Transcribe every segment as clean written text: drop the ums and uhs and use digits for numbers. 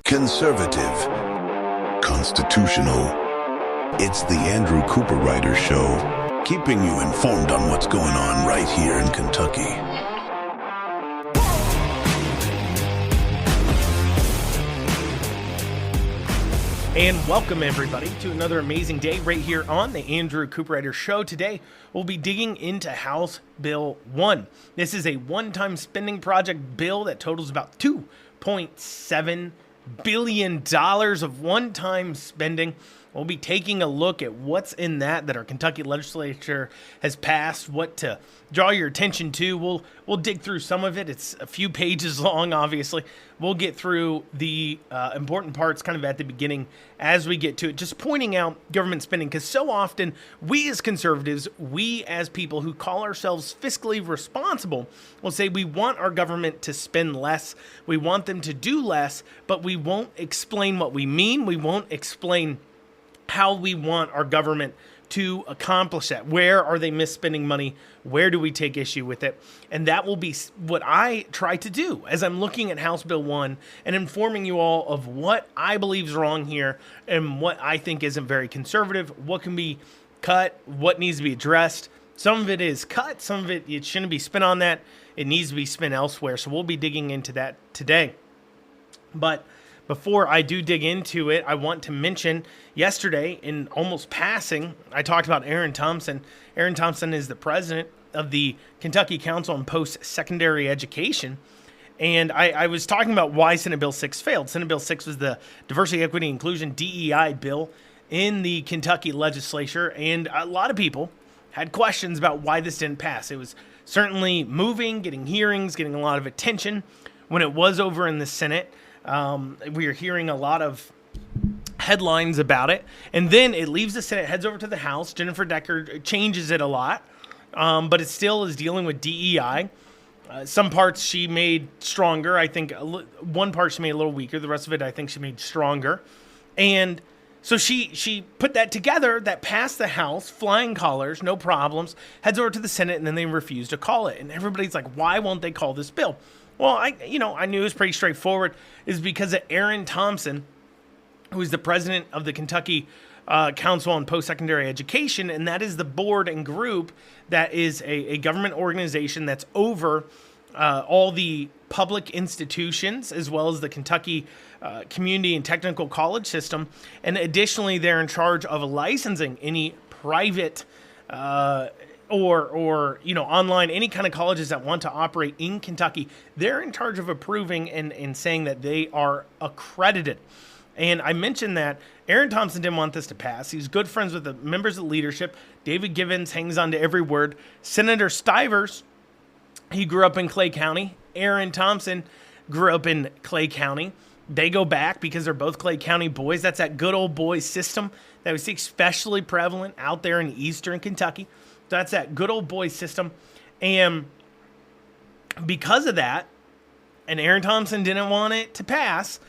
Conservative. Constitutional. It's the Andrew Cooperrider Show, keeping you informed on what's going on right here in Kentucky. And welcome, everybody, to another amazing day right here on the Andrew Cooperrider Show. Today, we'll be digging into House Bill 1. This is a one-time spending project bill that totals about $2.7 billion of one-time spending. We'll be taking a look at what's in that our Kentucky legislature has passed, what to draw your attention to. We'll dig through some of it. It's a few pages long, obviously. We'll get through the important parts kind of at the beginning as we get to it, just pointing out government spending, because so often we as conservatives, we as people who call ourselves fiscally responsible, will say we want our government to spend less, we want them to do less, but we won't explain what we mean. We won't explain how we want our government to accomplish that. Where are they misspending money? Where do we take issue with it? And that will be what I try to do as I'm looking at House Bill 1 and informing you all of what I believe is wrong here and what I think isn't very conservative, what can be cut, what needs to be addressed. Some of it is cut, some of it shouldn't be spent on that. It needs to be spent elsewhere. So we'll be digging into that today. But before I do dig into it, I want to mention yesterday, in almost passing, I talked about Aaron Thompson. Aaron Thompson is the president of the Kentucky Council on Post-Secondary Education. And I was talking about why Senate Bill 6 failed. Senate Bill 6 was the Diversity, Equity, Inclusion, DEI bill in the Kentucky legislature. And a lot of people had questions about why this didn't pass. It was certainly moving, getting hearings, getting a lot of attention. When it was over in the Senate, we are hearing a lot of headlines about it, and then it leaves the Senate, heads over to the House. Jennifer Decker changes it a lot, but it still is dealing with DEI. Some parts she made stronger. I think one part she made a little weaker. The rest of it, I think she made stronger. And so she put that together, that passed the House, flying colors, no problems, heads over to the Senate, and then they refuse to call it. And everybody's like, why won't they kall this bill? Well, I knew it was pretty straightforward. Is because of Aaron Thompson, who is the president of the Kentucky Council on Post-Secondary Education, and that is the board and group that is a government organization that's over all the public institutions, as well as the Kentucky community and technical college system. And additionally, they're in charge of licensing any private or online, any kind of colleges that want to operate in Kentucky. They're in charge of approving and saying that they are accredited. And I mentioned that Aaron Thompson didn't want this to pass. He's good friends with the members of leadership. David Givens hangs on to every word. Senator Stivers, he grew up in Clay County. Aaron Thompson grew up in Clay County. They go back because they're both Clay County boys. That's that good old boy system that we see especially prevalent out there in eastern Kentucky. That's that good old boy system. And because of that, and Aaron Thompson didn't want it to pass,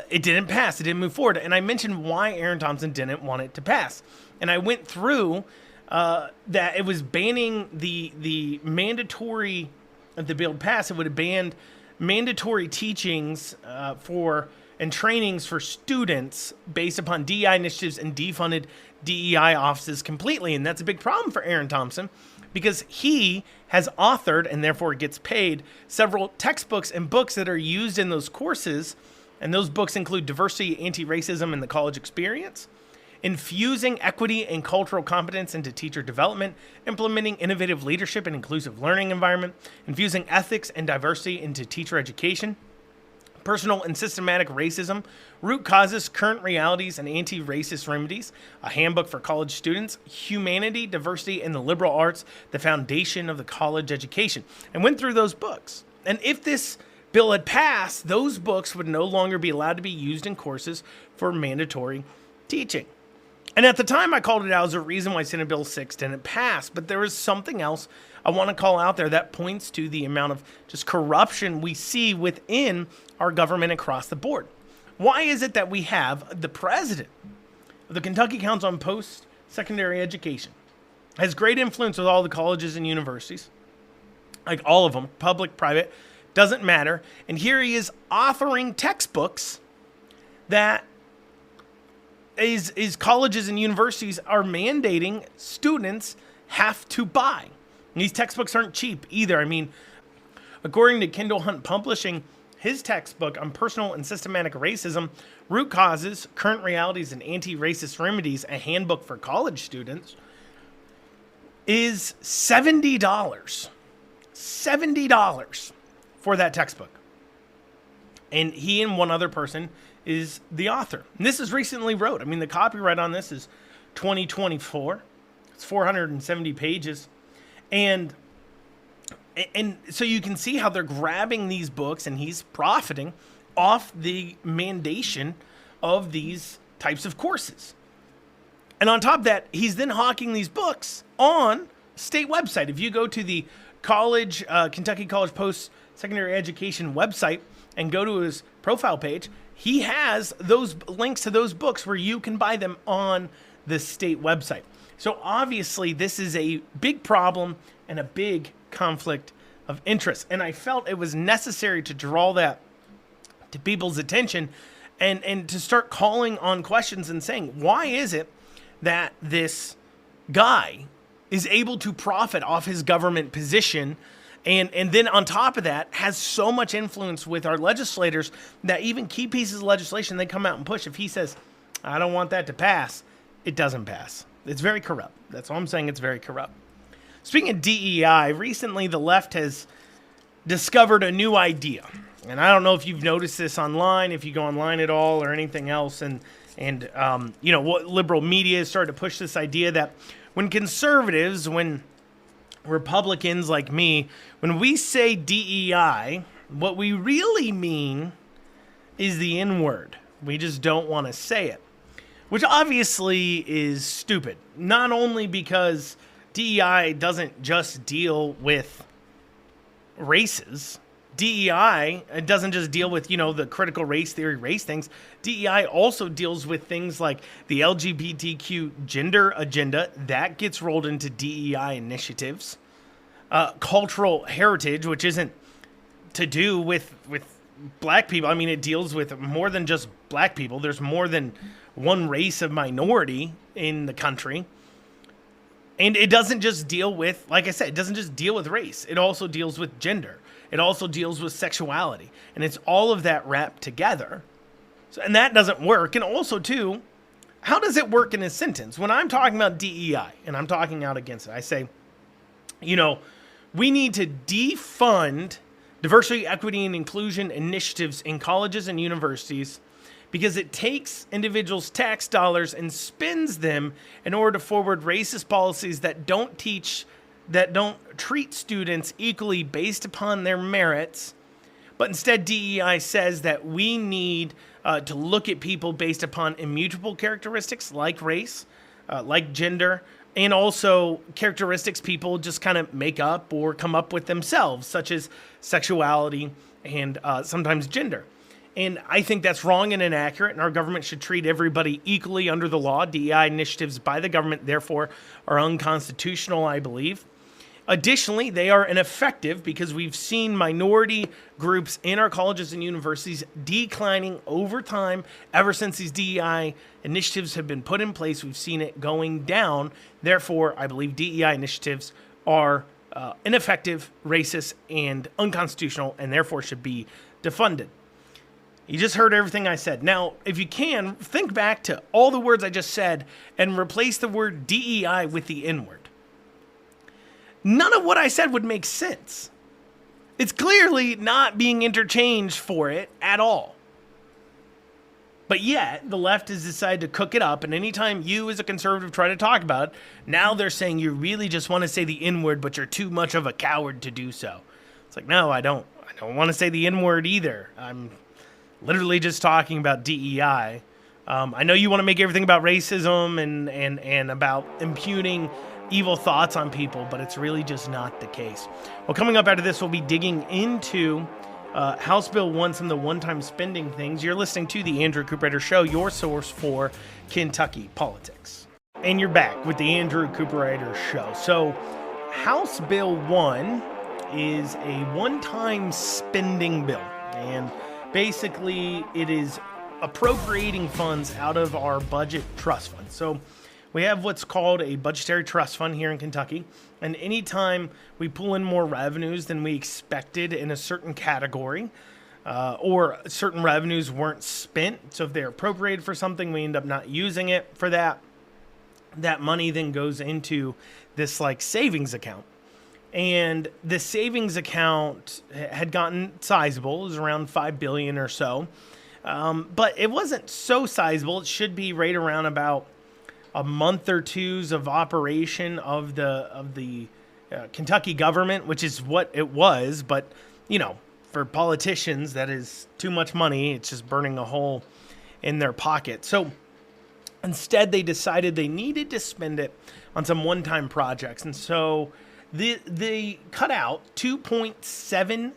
it didn't pass. It didn't move forward. And I mentioned why Aaron Thompson didn't want it to pass. And I went through that it was banning the mandatory, if the bill passed, it would have banned mandatory teachings and trainings for students based upon DEI initiatives and defunded DEI offices completely. And that's a big problem for Aaron Thompson because he has authored, and therefore gets paid, several textbooks and books that are used in those courses. And those books include Diversity, Anti-Racism, and the College Experience, Infusing Equity and Cultural Competence into Teacher Development, Implementing Innovative Leadership and Inclusive Learning Environment, Infusing Ethics and Diversity into Teacher Education, Personal and Systematic Racism, Root Causes, Current Realities, and Anti-Racist Remedies, a handbook for college students, Humanity, Diversity, and the Liberal Arts, the foundation of the college education, and went through those books. And if this bill had passed, those books would no longer be allowed to be used in courses for mandatory teaching. And at the time, I called it out as a reason why Senate Bill 6 didn't pass. But there is something else I want to call out there that points to the amount of just corruption we see within our government across the board. Why is it that we have the president of the Kentucky Council on Post-Secondary Education, has great influence with all the colleges and universities, like all of them, public, private, doesn't matter. And here he is authoring textbooks that is colleges and universities are mandating students have to buy. And these textbooks aren't cheap either. I mean, according to Kendall Hunt Publishing, his textbook on personal and systematic racism, root causes, current realities, and anti-racist remedies, a handbook for college students, is $70. $70 for that textbook. And he and one other person is the author. And this is recently wrote. I mean, the copyright on this is 2024. It's 470 pages. And so you can see how they're grabbing these books, and he's profiting off the mandation of these types of courses. And on top of that, he's then hawking these books on state website. If you go to the Kentucky College Post-Secondary Education website and go to his profile page, he has those links to those books where you can buy them on the state website. So obviously this is a big problem and a big conflict of interest. And I felt it was necessary to draw that to people's attention and to start calling on questions and saying, why is it that this guy is able to profit off his government position and then on top of that has so much influence with our legislators that even key pieces of legislation they come out and push. If he says, I don't want that to pass, it doesn't pass. It's very corrupt. That's all I'm saying. It's very corrupt. Speaking of DEI, recently the left has discovered a new idea. And I don't know if you've noticed this online, if you go online at all or anything else. And what liberal media has started to push this idea that when conservatives, when Republicans like me, when we say DEI, what we really mean is the N-word. We just don't want to say it, which obviously is stupid. Not only because DEI doesn't just deal with races. DEI doesn't just deal with, the critical race theory, race things. DEI also deals with things like the LGBTQ gender agenda. That gets rolled into DEI initiatives. Cultural heritage, which isn't to do with black people. I mean, it deals with more than just black people. There's more than one race of minority in the country. And it doesn't just deal with, like I said, it doesn't just deal with race. It also deals with gender. It also deals with sexuality. And it's all of that wrapped together. And that doesn't work. And also, too, how does it work in a sentence? When I'm talking about DEI and I'm talking out against it, I say, we need to defund diversity, equity, and inclusion initiatives in colleges and universities because it takes individuals' tax dollars and spends them in order to forward racist policies that don't treat students equally based upon their merits. But instead, DEI says that we need to look at people based upon immutable characteristics like race, like gender, and also characteristics people just kind of make up or come up with themselves, such as sexuality and sometimes gender. And I think that's wrong and inaccurate, and our government should treat everybody equally under the law. DEI initiatives by the government, therefore, are unconstitutional, I believe. Additionally, they are ineffective because we've seen minority groups in our colleges and universities declining over time. Ever since these DEI initiatives have been put in place, we've seen it going down. Therefore, I believe DEI initiatives are ineffective, racist, and unconstitutional, and therefore should be defunded. You just heard everything I said. Now, if you can, think back to all the words I just said and replace the word DEI with the N-word. None of what I said would make sense. It's clearly not being interchanged for it at all. But yet, the left has decided to cook it up, and anytime you as a conservative try to talk about it, now they're saying you really just want to say the N-word, but you're too much of a coward to do so. It's like, no, I don't want to say the N-word either. I'm literally just talking about DEI. I know you want to make everything about racism and about imputing evil thoughts on people, but it's really just not the case. Well, coming up after this, we'll be digging into House Bill 1, some of the one-time spending things. You're listening to the Andrew Cooperrider Show, your source for Kentucky politics. And you're back with the Andrew Cooperrider Show. So House Bill 1 is a one-time spending bill, and basically it is appropriating funds out of our budget trust fund. So we have what's called a budgetary trust fund here in Kentucky. And anytime we pull in more revenues than we expected in a certain category, or certain revenues weren't spent, so if they're appropriated for something, we end up not using it for that, that money then goes into this like savings account. And the savings account had gotten sizable. It was around $5 billion or so. But it wasn't so sizable. It should be right around about a month or two's of operation of the Kentucky government, which is what it was. But, you know, for politicians, that is too much money. It's just burning a hole in their pocket. So instead, they decided they needed to spend it on some one-time projects. And so they cut out $2.7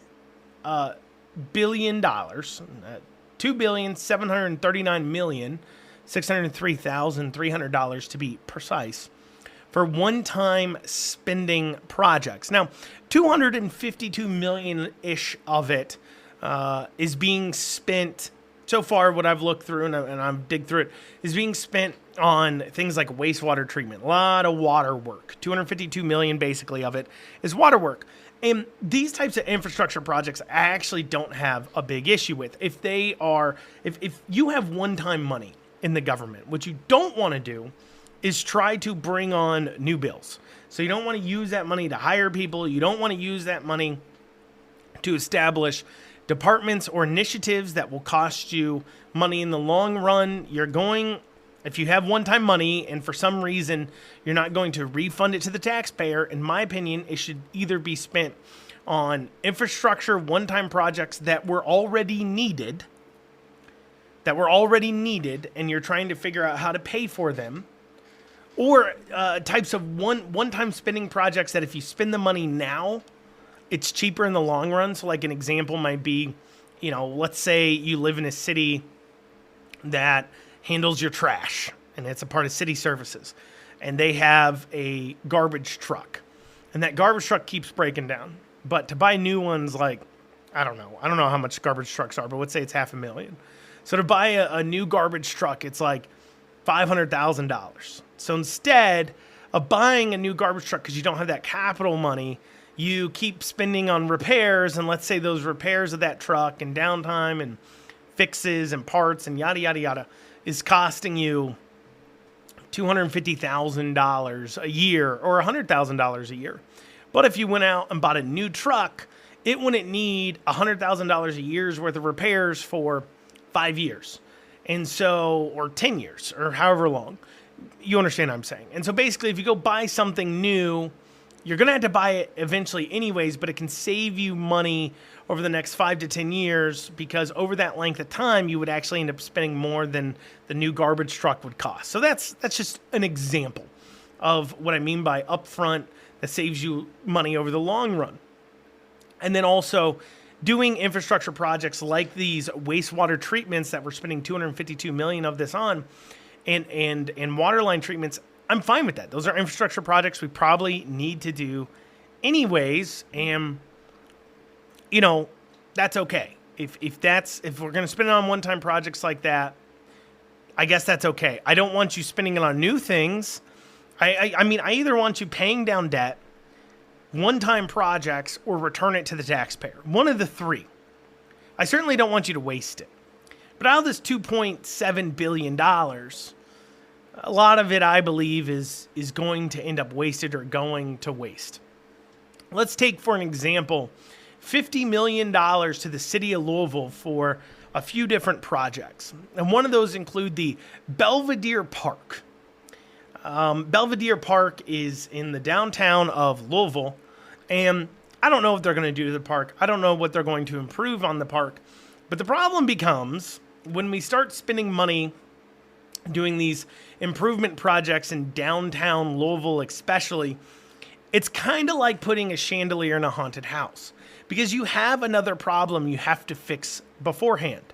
billion, $2,739,603,300 to be precise, for one-time spending projects. Now, $252 million-ish of it is being spent so far. What I've looked through and I've digged through it is being spent on things like wastewater treatment, a lot of water work. $252 million basically of it is water work. And these types of infrastructure projects I actually don't have a big issue with. If you have one-time money in the government, what you don't want to do is try to bring on new bills. So you don't want to use that money to hire people. You don't want to use that money to establish departments or initiatives that will cost you money in the long run. If you have one-time money and for some reason you're not going to refund it to the taxpayer, in my opinion, it should either be spent on infrastructure one-time projects that were already needed, and you're trying to figure out how to pay for them, or types of one-time spending projects that if you spend the money now, it's cheaper in the long run. So like an example might be, let's say you live in a city that handles your trash and it's a part of city services, and they have a garbage truck, and that garbage truck keeps breaking down. But to buy new ones, like, I don't know how much garbage trucks are, but let's say it's $500,000. So to buy a new garbage truck, it's like $500,000. So instead of buying a new garbage truck, because you don't have that capital money, you keep spending on repairs, and let's say those repairs of that truck and downtime and fixes and parts and yada, yada, yada is costing you $250,000 a year or $100,000 a year. But if you went out and bought a new truck, it wouldn't need $100,000 a year's worth of repairs for 5 years. And so, or 10 years or however long. You understand what I'm saying? And so basically, if you go buy something new, you're going to have to buy it eventually anyways, but it can save you money over the next 5 to 10 years, because over that length of time, you would actually end up spending more than the new garbage truck would cost. So that's just an example of what I mean by upfront that saves you money over the long run. And then also doing infrastructure projects like these wastewater treatments that we're spending $252 million of this on, and water line treatments, I'm fine with that. Those are infrastructure projects we probably need to do anyways, and that's okay. If we're going to spend it on one-time projects like that, I guess that's okay. I don't want you spending it on new things. I mean, I either want you paying down debt, one-time projects, or return it to the taxpayer. One of the three. I certainly don't want you to waste it. But out of this $2.7 billion, a lot of it, I believe, is going to end up wasted or going to waste. Let's take, for an example, $50 million to the city of Louisville for a few different projects. And one of those include the Belvedere Park. Belvedere Park is in the downtown of Louisville, and I don't know what they're going to do to the park. I don't know what they're going to improve on the park. But the problem becomes when we start spending money doing these improvement projects in downtown Louisville especially, it's kind of like putting a chandelier in a haunted house, because you have another problem you have to fix beforehand.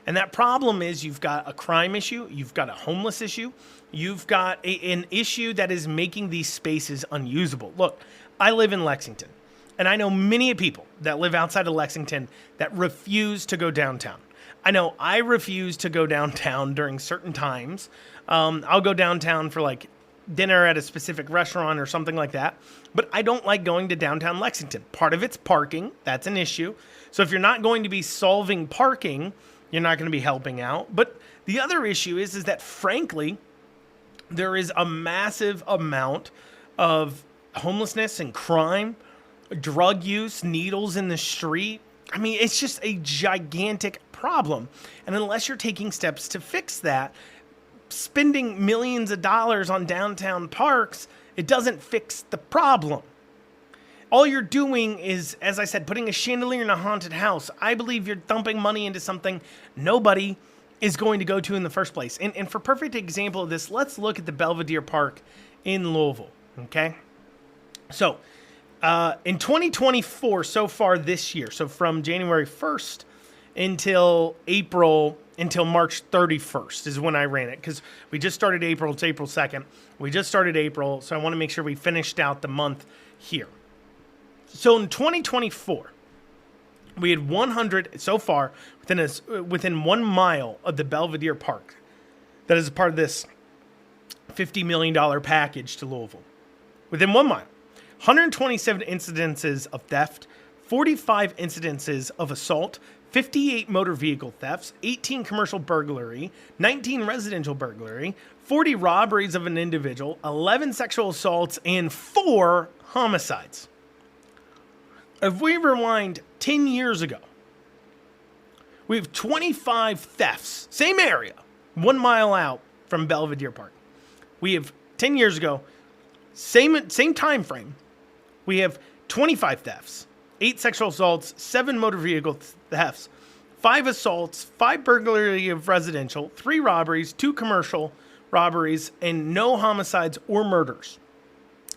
And that problem is you've got a crime issue, you've got a homeless issue, you've got an issue that is making these spaces unusable. Look, I live in Lexington, and I know many people that live outside of Lexington that refuse to go downtown. I know I refuse to go downtown during certain times. I'll go downtown for like dinner at a specific restaurant or something like that. But I don't like going to downtown Lexington. Part of it's parking. That's an issue. So if you're not going to be solving parking, you're not going to be helping out. But the other issue is that frankly, there is a massive amount of homelessness and crime, drug use, needles in the street. I mean, it's just a gigantic problem. And unless you're taking steps to fix that, spending millions of dollars on downtown parks, it doesn't fix the problem. All you're doing is, as I said, putting a chandelier in a haunted house. I believe you're dumping money into something nobody is going to go to in the first place. And for perfect example of this, let's look at the Belvedere Park in Louisville, okay? So, in 2024, so far this year, so from January 1st until March 31st is when I ran it, because we just started April. It's April 2nd. We just started April, so I want to make sure we finished out the month here. So in 2024, we had 100 so far within 1 mile of the Belvedere Park. That is a part of this $50 million package to Louisville. Within 1 mile, 127 incidences of theft, 45 incidences of assault, 58 motor vehicle thefts, 18 commercial burglary, 19 residential burglary, 40 robberies of an individual, 11 sexual assaults, and 4 homicides. If we rewind 10 years ago, we have 25 thefts, same area, 1 mile out from Belvedere Park. We have 10 years ago, same time frame, we have 25 thefts, 8 sexual assaults, 7 motor vehicle thefts, 5 assaults, 5 burglary of residential, 3 robberies, 2 commercial robberies, and no homicides or murders.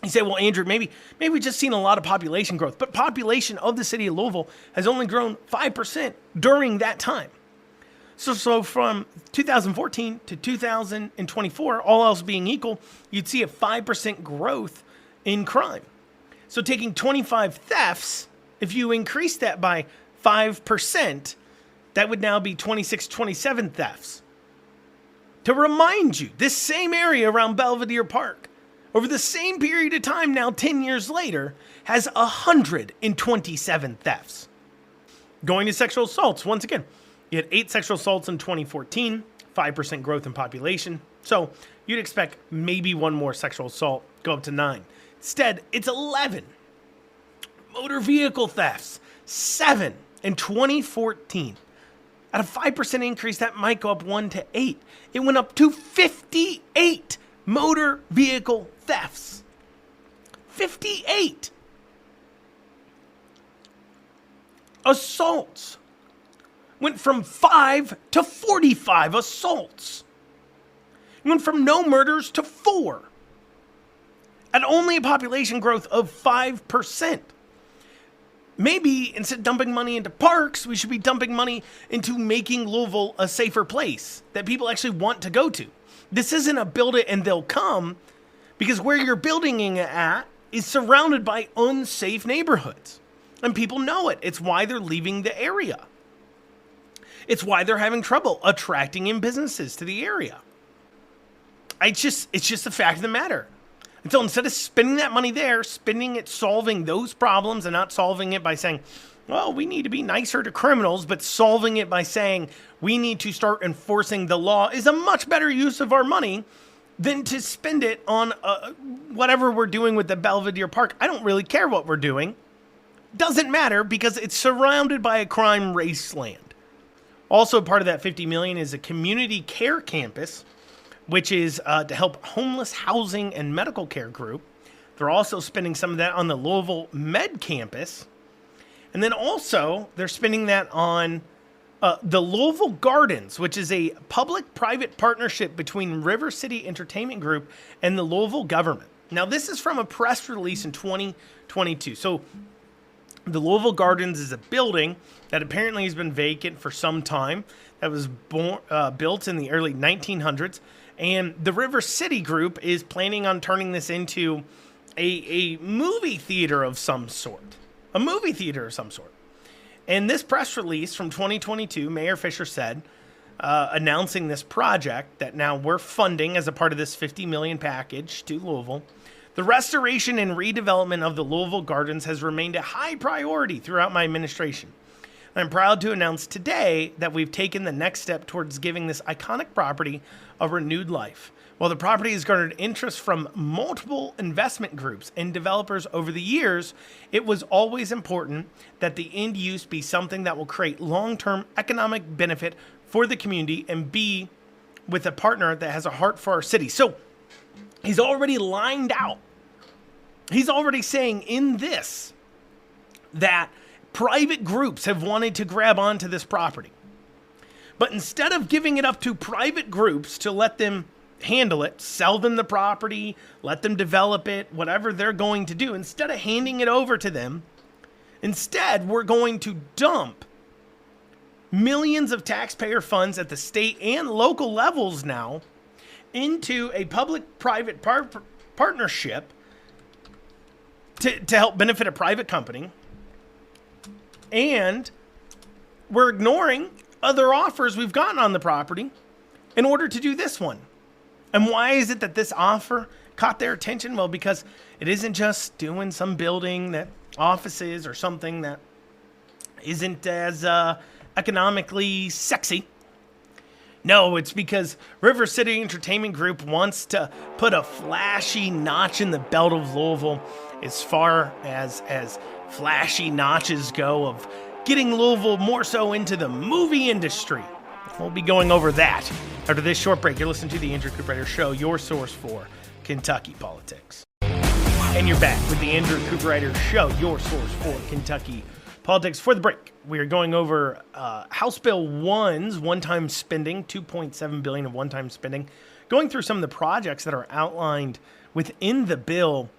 You say, well, Andrew, maybe we've just seen a lot of population growth, but population of the city of Louisville has only grown 5% during that time. So from 2014 to 2024, all else being equal, you'd see a 5% growth in crime. So taking 25 thefts, if you increase that by 5%, that would now be 27 thefts. To remind you, this same area around Belvedere Park, over the same period of time now, 10 years later, has 127 thefts. Going to sexual assaults, once again, you had 8 sexual assaults in 2014, 5% growth in population. So you'd expect maybe one more sexual assault, go up to 9. Instead, it's 11. Motor vehicle thefts, 7 in 2014. At a 5% increase, that might go up 1 to 8. It went up to 58 motor vehicle thefts. 58. Assaults went from 5 to 45 assaults. It went from no murders to 4. At only a population growth of 5%. Maybe instead of dumping money into parks, we should be dumping money into making Louisville a safer place that people actually want to go to. This isn't a build it and they'll come, because where you're building it at is surrounded by unsafe neighborhoods. And people know it. It's why they're leaving the area. It's why they're having trouble attracting in businesses to the area. It's just the fact of the matter. And so instead of spending that money there, spending it solving those problems and not solving it by saying, well, we need to be nicer to criminals, but solving it by saying we need to start enforcing the law is a much better use of our money than to spend it on whatever we're doing with the Belvedere Park. I don't really care what we're doing. Doesn't matter because it's surrounded by a crime wasteland. Also, part of that $50 million is a community care campus, which is to help homeless housing and medical care group. They're also spending some of that on the Louisville Med campus. And then also they're spending that on the Louisville Gardens, which is a public-private partnership between River City Entertainment Group and the Louisville government. Now, this is from a press release in 2022. So the Louisville Gardens is a building that apparently has been vacant for some time. That was built in the early 1900s. And the River City Group is planning on turning this into a movie theater of some sort. A movie theater of some sort. In this press release from 2022, Mayor Fisher said, announcing this project that now we're funding as a part of this $50 million package to Louisville, the restoration and redevelopment of the Louisville Gardens has remained a high priority throughout my administration. I'm proud to announce today that we've taken the next step towards giving this iconic property a renewed life. While the property has garnered interest from multiple investment groups and developers over the years, it was always important that the end use be something that will create long-term economic benefit for the community and be with a partner that has a heart for our city. So he's already lined out. He's already saying in this that private groups have wanted to grab onto this property. But instead of giving it up to private groups to let them handle it, sell them the property, let them develop it, whatever they're going to do, instead of handing it over to them, instead we're going to dump millions of taxpayer funds at the state and local levels now into a public-private partnership to help benefit a private company. And we're ignoring other offers we've gotten on the property in order to do this one. And why is it that this offer caught their attention? Well, because it isn't just doing some building that offices or something that isn't as economically sexy. No, it's because River City Entertainment Group wants to put a flashy notch in the belt of Louisville as far as flashy notches go of getting Louisville more so into the movie industry. We'll be going over that after this short break. You're listening to the Andrew Cooperrider Show, your source for Kentucky politics. And you're back with the Andrew Cooperrider Show, your source for Kentucky politics. For the break, we are going over House Bill 1's one-time spending, $2.7 billion of one-time spending, going through some of the projects that are outlined within the bill,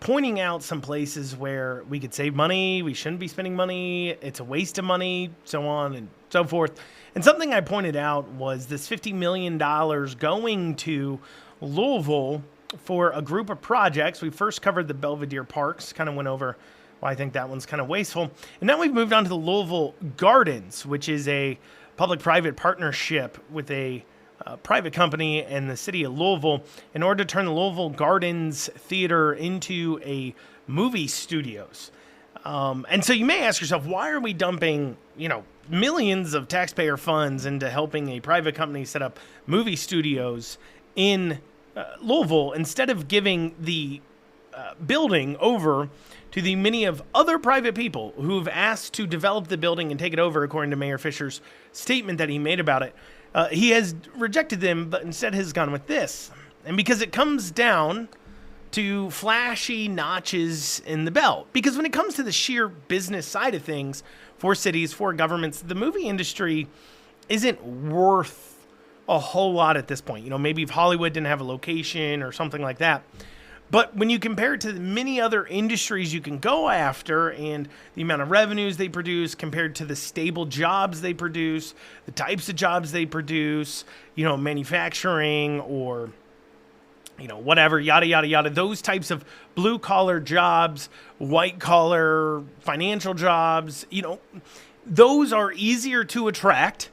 pointing out some places where we could save money, we shouldn't be spending money, it's a waste of money, so on and so forth. And something I pointed out was this $50 million going to Louisville for a group of projects. We first covered the Belvedere Parks, kind of went over why I think that one's kind of wasteful. And now we've moved on to the Louisville Gardens, which is a public-private partnership with a private company and the city of Louisville in order to turn the Louisville Gardens Theater into a movie studios. And so you may ask yourself, why are we dumping, millions of taxpayer funds into helping a private company set up movie studios in Louisville instead of giving the building over to the many of other private people who've asked to develop the building and take it over, according to Mayor Fisher's statement that he made about it. He has rejected them, but instead has gone with this. And because it comes down to flashy notches in the belt. Because when it comes to the sheer business side of things for cities, for governments, the movie industry isn't worth a whole lot at this point. Maybe if Hollywood didn't have a location or something like that. But when you compare it to the many other industries you can go after and the amount of revenues they produce compared to the stable jobs they produce, the types of jobs they produce, manufacturing or, whatever, yada, yada, yada, those types of blue collar jobs, white collar financial jobs, those are easier to attract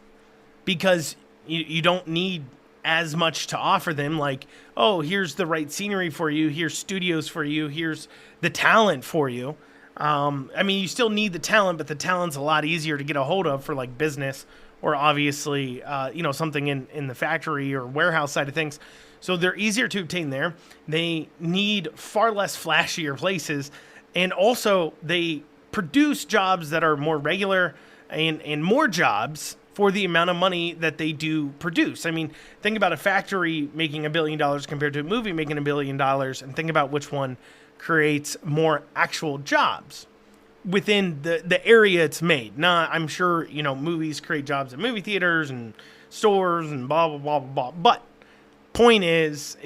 because you don't need as much to offer them, like, oh, here's the right scenery for you, here's studios for you, here's the talent for you. You still need the talent, but the talent's a lot easier to get a hold of for like business or obviously, something in the factory or warehouse side of things. So they're easier to obtain there. They need far less flashier places. And also they produce jobs that are more regular and more jobs for the amount of money that they do produce. Think about a factory making $1 billion compared to a movie making $1 billion, and think about which one creates more actual jobs within the area it's made. Now, I'm sure, movies create jobs at movie theaters and stores and blah, blah, blah, blah, blah. But point is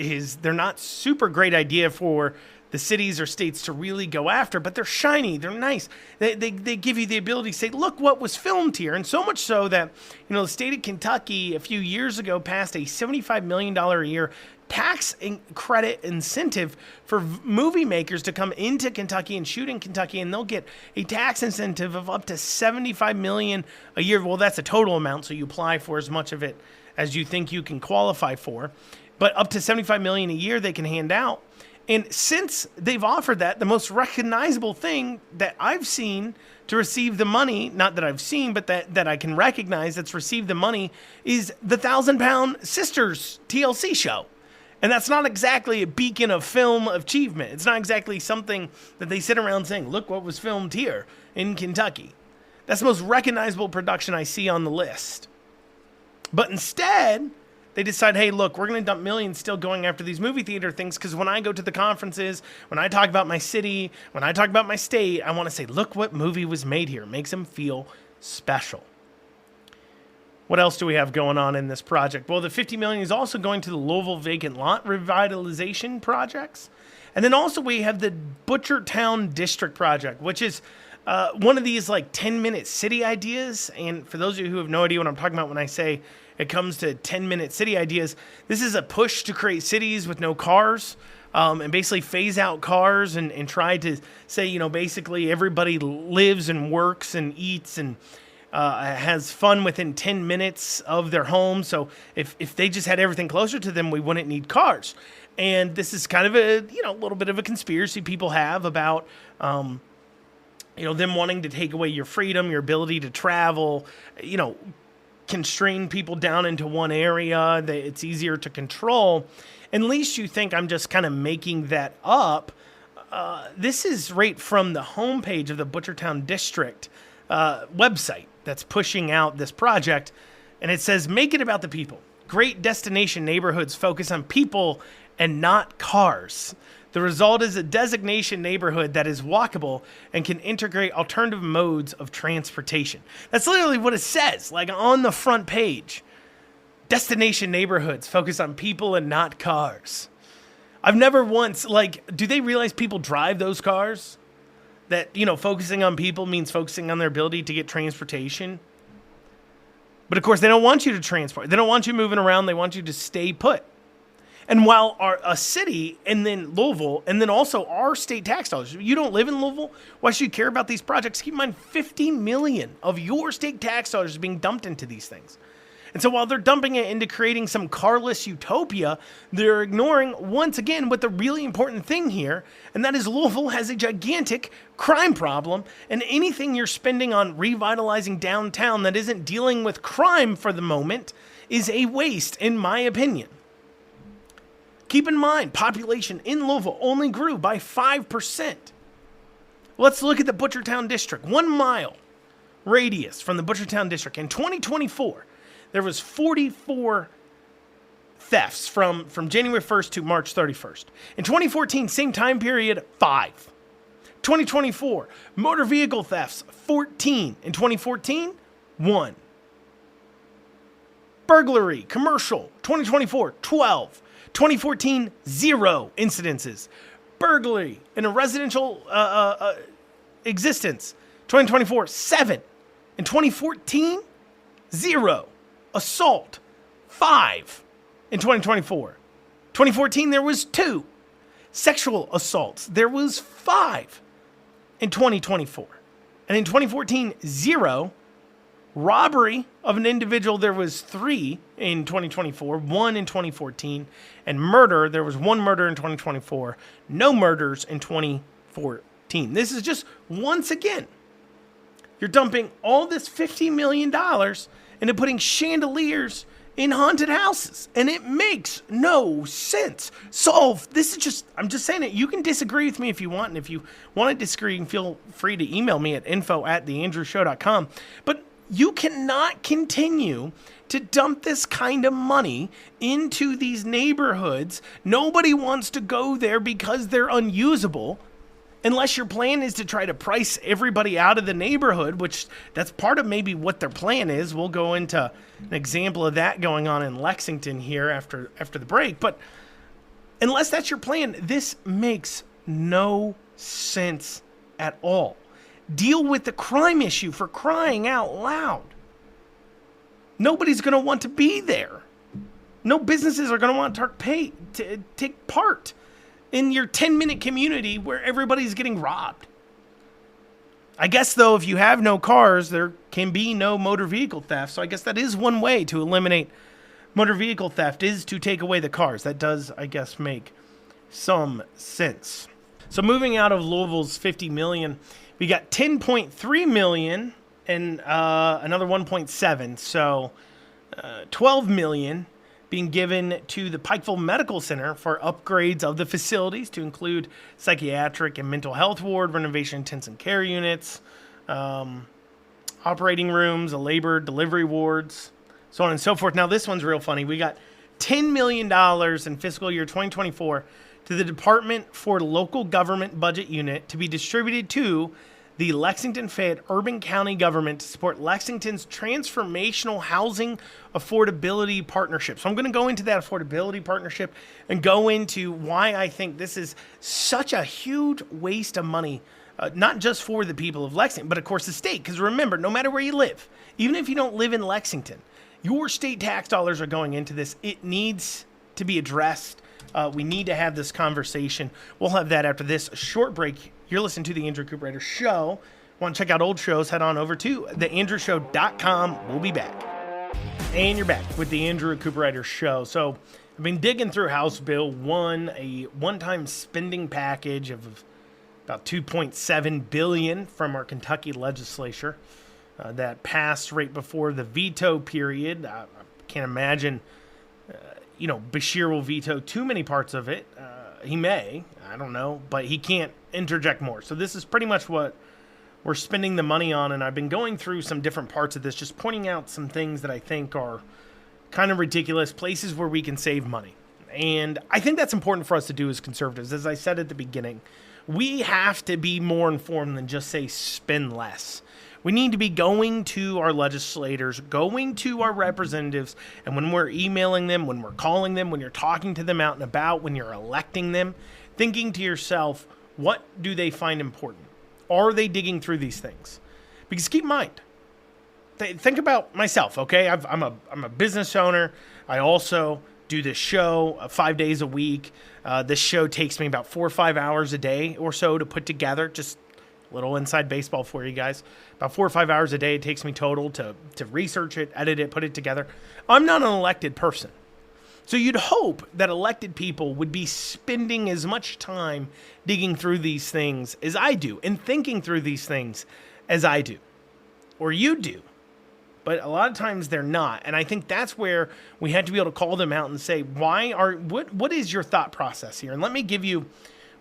they're not super great idea for the cities or states to really go after, but they're shiny, they're nice. They give you the ability to say, look what was filmed here. And so much so that, the state of Kentucky a few years ago passed a $75 million a year tax credit incentive for movie makers to come into Kentucky and shoot in Kentucky, and they'll get a tax incentive of up to $75 million a year. Well, that's a total amount, so you apply for as much of it as you think you can qualify for. But up to $75 million a year they can hand out. And since they've offered that, the most recognizable thing that I've seen to receive the money, not that I've seen, but that I can recognize that's received the money, is the 1,000 Pound Sisters TLC show. And that's not exactly a beacon of film achievement. It's not exactly something that they sit around saying, look what was filmed here in Kentucky. That's the most recognizable production I see on the list. But instead, they decide, hey, look, we're going to dump millions still going after these movie theater things, because when I go to the conferences, when I talk about my city, when I talk about my state, I want to say, look what movie was made here. It makes them feel special. What else do we have going on in this project? Well, the $50 million is also going to the Louisville vacant lot revitalization projects. And then also we have the Butchertown District project, which is one of these like 10-minute city ideas. And for those of you who have no idea what I'm talking about when I say it comes to 10-minute city ideas, this is a push to create cities with no cars, and basically phase out cars and try to say, basically everybody lives and works and eats and has fun within 10 minutes of their home. So if they just had everything closer to them, we wouldn't need cars. And this is kind of a little bit of a conspiracy people have about them wanting to take away your freedom, your ability to travel, constrain people down into one area that it's easier to control. At least you think I'm just kind of making that up. This is right from the homepage of the Butchertown District website that's pushing out this project. And it says, make it about the people. Great destination neighborhoods focus on people and not cars. The result is a designation neighborhood that is walkable and can integrate alternative modes of transportation. That's literally what it says, like on the front page. Destination neighborhoods focus on people and not cars. I've never once, do they realize people drive those cars? That, focusing on people means focusing on their ability to get transportation. But of course, they don't want you to transport. They don't want you moving around. They want you to stay put. And while a city, and then Louisville, and then also our state tax dollars, you don't live in Louisville, why should you care about these projects? Keep in mind, $50 million of your state tax dollars is being dumped into these things. And so while they're dumping it into creating some carless utopia, they're ignoring, once again, what the really important thing here, and that is Louisville has a gigantic crime problem, and anything you're spending on revitalizing downtown that isn't dealing with crime for the moment is a waste, in my opinion. Keep in mind, population in Louisville only grew by 5%. Let's look at the Butchertown District. 1 mile radius from the Butchertown District. In 2024, there was 44 thefts from January 1st to March 31st. In 2014, same time period, 5. 2024, motor vehicle thefts, 14. In 2014, 1. Burglary, commercial, 2024, 12. 2014, 0 incidences. Burglary in a residential existence, 2024, 7. In 2014, 0. Assault, 5 in 2024. 2014, there was 2. Sexual assaults, there was 5 in 2024. And in 2014, 0. Robbery of an individual, there was 3 in 2024, 1 in 2014. And murder, there was 1 murder in 2024, no murders in 2014. This is just, once again, you're dumping all this $50 million into putting chandeliers in haunted houses. And it makes no sense. So this is just, I'm just saying it. You can disagree with me if you want. And if you want to disagree, you can feel free to email me at info@theandrewshow.com. But you cannot continue to dump this kind of money into these neighborhoods. Nobody wants to go there because they're unusable. Unless your plan is to try to price everybody out of the neighborhood, which that's part of maybe what their plan is. We'll go into an example of that going on in Lexington here after the break. But unless that's your plan, this makes no sense at all. Deal with the crime issue, for crying out loud. Nobody's going to want to be there. No businesses are going to want to take part in your 10-minute community where everybody's getting robbed. I guess, though, if you have no cars, there can be no motor vehicle theft. So I guess that is one way to eliminate motor vehicle theft, is to take away the cars. That does, I guess, make some sense. So moving out of Louisville's $50 million, we got $10.3 million and another 1.7. So $12 million being given to the Pikeville Medical Center for upgrades of the facilities to include psychiatric and mental health ward, renovation intensive care units, operating rooms, labor delivery wards, so on and so forth. Now, this one's real funny. We got $10 million in fiscal year 2024 to the Department for Local Government Budget Unit to be distributed to the Lexington Fayette Urban County Government to support Lexington's transformational housing affordability partnership. So I'm going to go into that affordability partnership and go into why I think this is such a huge waste of money, not just for the people of Lexington, but of course the state. Because remember, no matter where you live, even if you don't live in Lexington, your state tax dollars are going into this. It needs to be addressed. We need to have this conversation. We'll have that after this short break. You're listening to the Andrew Cooperrider Show. Want to check out old shows? Head on over to theandrewshow.com. We'll be back. And you're back with the Andrew Cooperrider Show. So I've been digging through House Bill 1, a one-time spending package of about $2.7 billion from our Kentucky legislature that passed right before the veto period. I can't imagine, Bashir will veto too many parts of it. He may, I don't know, but he can't interject more. So this is pretty much what we're spending the money on, and I've been going through some different parts of this, just pointing out some things that I think are kind of ridiculous, places where we can save money. And I think that's important for us to do as conservatives. As I said at the beginning, we have to be more informed than just say spend less. We need to be going to our legislators, going to our representatives, and when we're emailing them, when we're calling them, when you're talking to them out and about, when you're electing them, thinking to yourself, what do they find important? Are they digging through these things? Because keep in mind, think about myself, okay? I'm a business owner. I also do this show 5 days a week. This show takes me about 4 or 5 hours a day or so to put together. Just a little inside baseball for you guys. About 4 or 5 hours a day it takes me total to research it, edit it, put it together. I'm not an elected person. So you'd hope that elected people would be spending as much time digging through these things as I do and thinking through these things as I do, or you do. But a lot of times they're not. And I think that's where we had to be able to call them out and say, what is your thought process here? And let me give you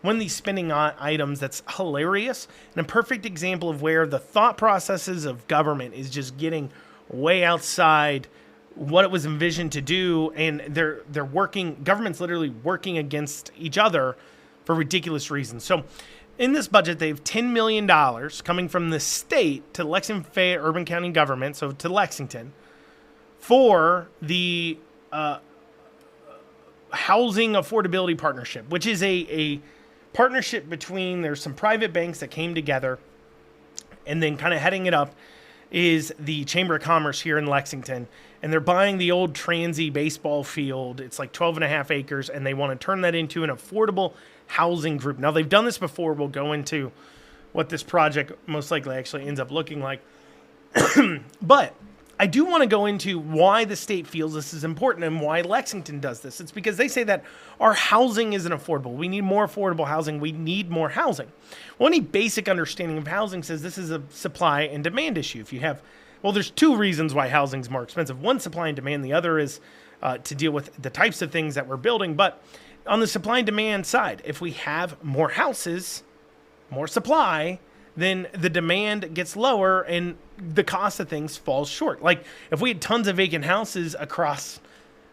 one of these spending items that's hilarious and a perfect example of where the thought processes of government is just getting way outside what it was envisioned to do, and they're working, government's literally working against each other for ridiculous reasons. So in this budget, they have $10 million coming from the state to Lexington Fayette Urban County Government, so to Lexington, for the Housing Affordability Partnership, which is a partnership between, there's some private banks that came together, and then kind of heading it up is the Chamber of Commerce here in Lexington, and they're buying the old Transy baseball field. It's like 12 and a half acres, and they want to turn that into an affordable housing group. Now, they've done this before. We'll go into what this project most likely actually ends up looking like. But I do want to go into why the state feels this is important and why Lexington does this. It's because they say that our housing isn't affordable. We need more affordable housing. We need more housing. Well, any basic understanding of housing says this is a supply and demand issue. If you have, there's two reasons why housing is more expensive. One, supply and demand. The other is to deal with the types of things that we're building. But on the supply and demand side, if we have more houses, more supply, then the demand gets lower and the cost of things falls short. Like if we had tons of vacant houses across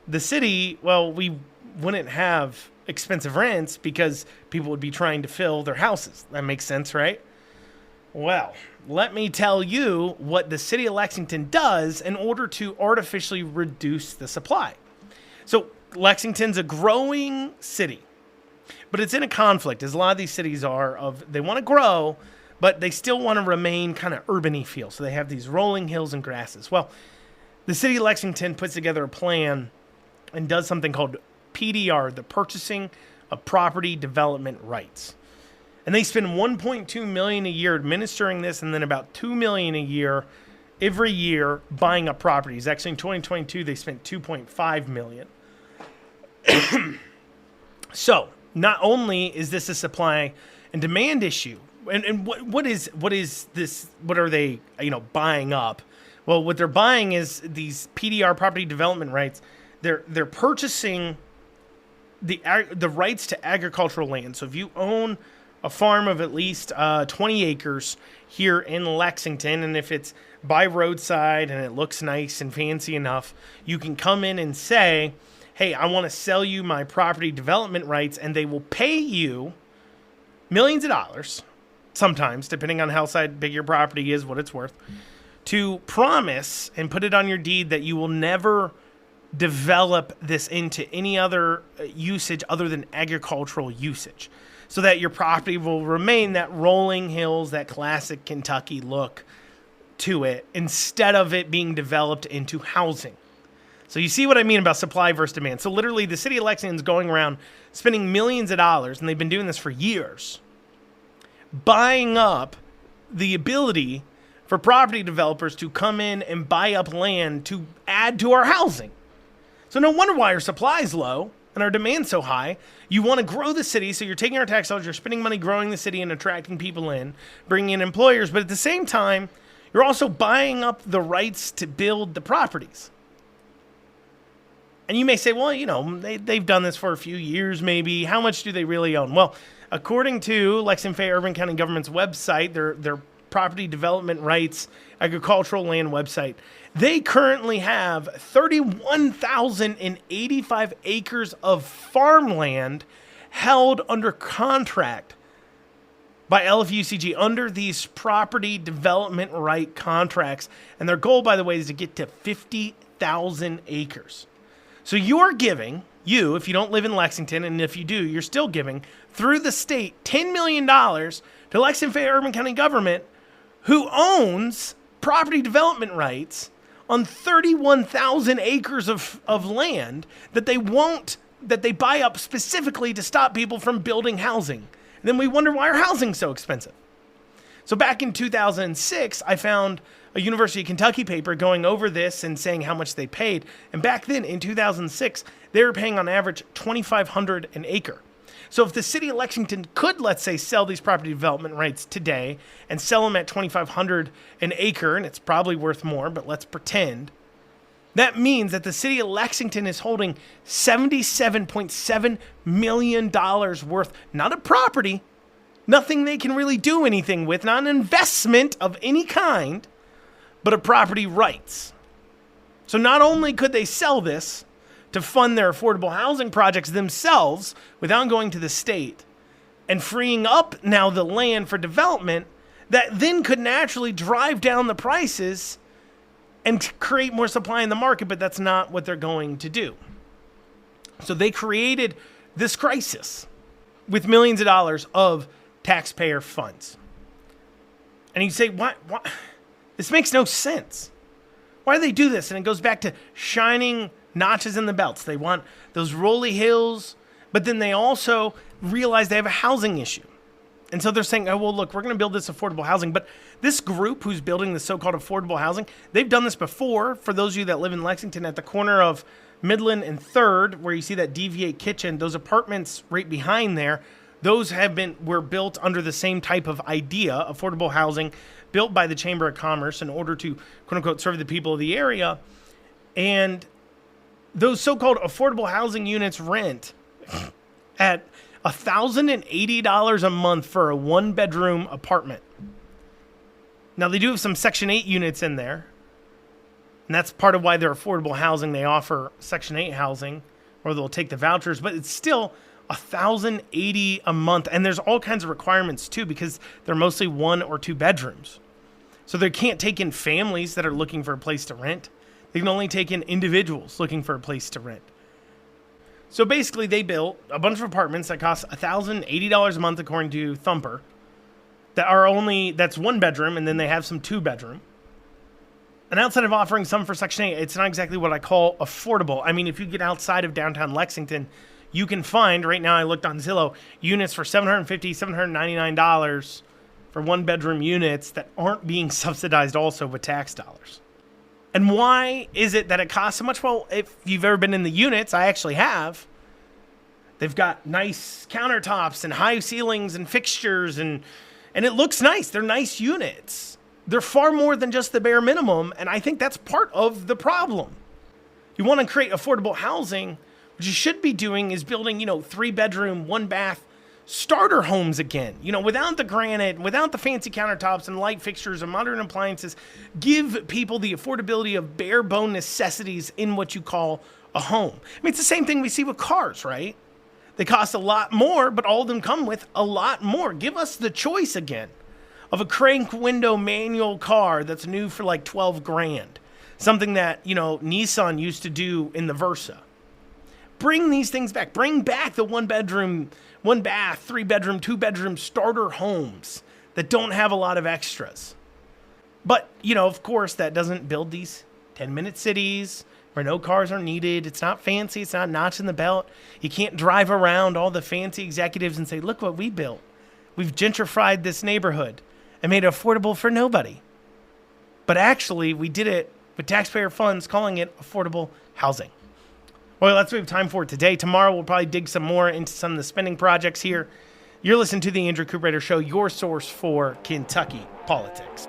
the city, we wouldn't have expensive rents because people would be trying to fill their houses. That makes sense, right? Well, let me tell you what the city of Lexington does in order to artificially reduce the supply. So Lexington's a growing city. But it's in a conflict, as a lot of these cities are, of they want to grow, but they still want to remain kind of urban-y feel. So they have these rolling hills and grasses. Well, the city of Lexington puts together a plan and does something called PDR, the Purchasing of Property Development Rights. And they spend $1.2 million a year administering this, and then about $2 million a year every year buying up properties. Actually, in 2022, they spent $2.5 million. So, not only is this a supply and demand issue, and what is this? What are they buying up? Well, what they're buying is these PDR, property development rights. They're purchasing the rights to agricultural land. So if you own a farm of at least 20 acres here in Lexington, and if it's by roadside and it looks nice and fancy enough, you can come in and say, hey, I want to sell you my property development rights, and they will pay you millions of dollars, sometimes, depending on how big your property is, what it's worth, to promise and put it on your deed that you will never develop this into any other usage other than agricultural usage, so that your property will remain that rolling hills, that classic Kentucky look to it, instead of it being developed into housing. So you see what I mean about supply versus demand. So literally the city of Lexington is going around spending millions of dollars, and they've been doing this for years, buying up the ability for property developers to come in and buy up land to add to our housing. So no wonder why our supply is low and our demand's so high. You want to grow the city, so you're taking our tax dollars, you're spending money growing the city and attracting people in, bringing in employers, but at the same time, you're also buying up the rights to build the properties. And you may say, well, they've done this for a few years maybe. How much do they really own? Well, according to Lexington Fayette Urban County Government's website, their property development rights agricultural land website, they currently have 31,085 acres of farmland held under contract by LFUCG under these property development right contracts. And their goal, by the way, is to get to 50,000 acres. So you're giving, if you don't live in Lexington, and if you do, you're still giving, through the state, $10 million to Lexington Fayette Urban County Government, who owns property development rights on 31,000 acres of land that they buy up specifically to stop people from building housing. And then we wonder why our housing's so expensive. So back in 2006, I found a University of Kentucky paper going over this and saying how much they paid. And back then, in 2006, they were paying on average $2,500 an acre. So if the city of Lexington could, let's say, sell these property development rights today and sell them at $2,500 an acre, and it's probably worth more, but let's pretend, that means that the city of Lexington is holding $77.7 million worth, not a property, nothing they can really do anything with, not an investment of any kind, but a property rights. So not only could they sell this to fund their affordable housing projects themselves without going to the state and freeing up now the land for development that then could naturally drive down the prices and create more supply in the market, but that's not what they're going to do. So they created this crisis with millions of dollars of taxpayer funds. And you say, why? This makes no sense. Why do they do this? And it goes back to shining notches in the belts. They want those rolly hills, but then they also realize they have a housing issue. And so they're saying, oh, well, look, we're going to build this affordable housing. But this group who's building this so-called affordable housing, they've done this before. For those of you that live in Lexington, at the corner of Midland and 3rd, where you see that Deviate Kitchen, those apartments right behind there, those were built under the same type of idea, affordable housing, built by the Chamber of Commerce in order to, quote unquote, serve the people of the area. And those so-called affordable housing units rent at $1,080 a month for a one-bedroom apartment. Now, they do have some Section 8 units in there, and that's part of why they're affordable housing. They offer Section 8 housing, or they'll take the vouchers, but it's still $1,080 a month, and there's all kinds of requirements, too, because they're mostly 1 or 2 bedrooms. So they can't take in families that are looking for a place to rent. They can only take in individuals looking for a place to rent. So basically, they built a bunch of apartments that cost $1,080 a month, according to Thumper, that's one bedroom, and then they have some two bedroom. And outside of offering some for Section 8, it's not exactly what I call affordable. I mean, if you get outside of downtown Lexington, you can find, right now I looked on Zillow, units for $750, $799 for one bedroom units that aren't being subsidized also with tax dollars. And why is it that it costs so much? Well, if you've ever been in the units, I actually have. They've got nice countertops and high ceilings and fixtures, and it looks nice. They're nice units. They're far more than just the bare minimum, and I think that's part of the problem. You want to create affordable housing, what you should be doing is building, 3-bedroom, 1-bath starter homes again, without the granite, without the fancy countertops and light fixtures and modern appliances. Give people the affordability of bare bone necessities in what you call a home. I mean, it's the same thing we see with cars, right? They cost a lot more, but all of them come with a lot more. Give us the choice again of a crank window manual car that's new for like $12,000. Something that, Nissan used to do in the Versa. Bring these things back. Bring back the 1-bedroom, 1-bath, 3-bedroom, 2-bedroom starter homes that don't have a lot of extras. But, of course, that doesn't build these 10-minute cities where no cars are needed. It's not fancy. It's not notch in the belt. You can't drive around all the fancy executives and say, look what we built. We've gentrified this neighborhood and made it affordable for nobody. But actually, we did it with taxpayer funds, calling it affordable housing. Well, that's what we have time for today. Tomorrow, we'll probably dig some more into some of the spending projects here. You're listening to the Andrew Cooperrider Show, your source for Kentucky politics.